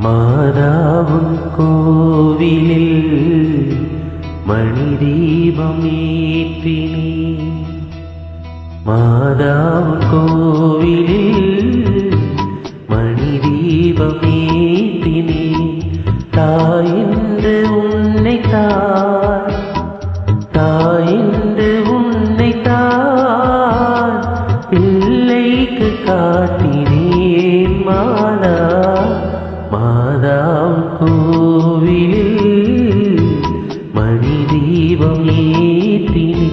மாதாவும் கோவிலில் மணி தீபம் ஏற்றினே. மாதாவும் கோவிலில் மணி தீபம் ஏற்றினே. தாயென்று உன்னை தாயென்று உன்னை பிள்ளைக்கு காட்டினேன். மாதாவும் கோவிலில் மணி தீபம் ஏற்றினே.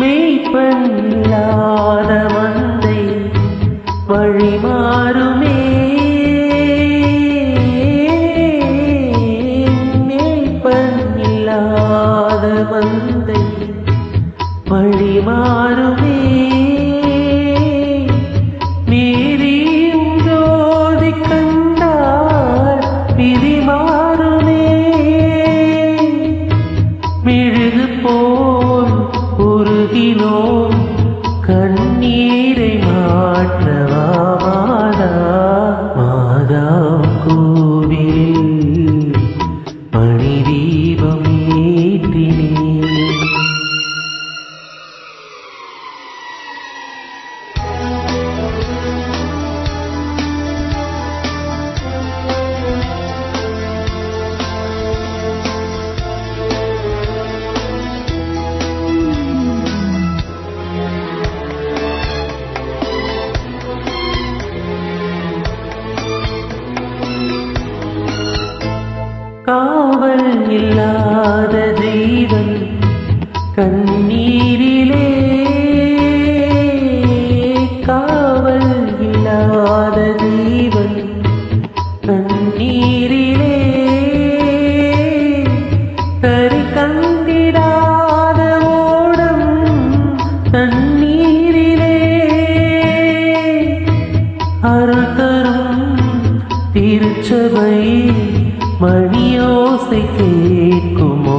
மேய்ப்பன் இல்லாத மந்தை வழி மாறுமே. மேய்ப்பன் இல்லாத மந்தை வழி மாறுமே. மீறியும் ஜோதி கண்டால் விதி மாறுமே. மெழுகு போல் உருகினோம் கண்ணீரை மாற்றவா. மாதாவும் கோவிலில் மணி தீபம் ஏற்றினே. காவல் இல்லாத ஜீவன் கண்ணீரிலே. காவல் இல்லாத ஜீவன் கண்ணீரிலே. கரி கந்திடாத ஓடம் தண்ணீரிலே. அருள் தரும் திருச்சபை மணியோசை கேட்குமோ.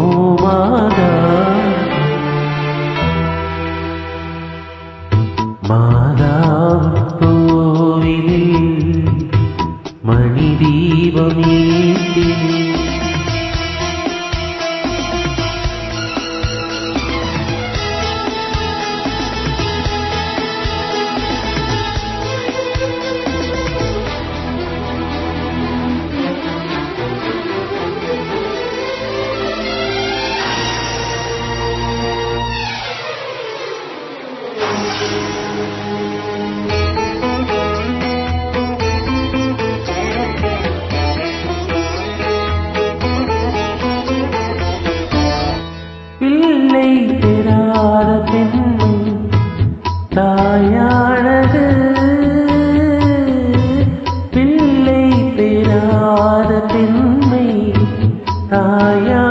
மாதாவும் கோவிலில் மணி தீபம் ஏற்றினே. பிள்ளை பெறாத பெண்மை தாயானது. பிள்ளை பெறாத பெண்மை தாயா.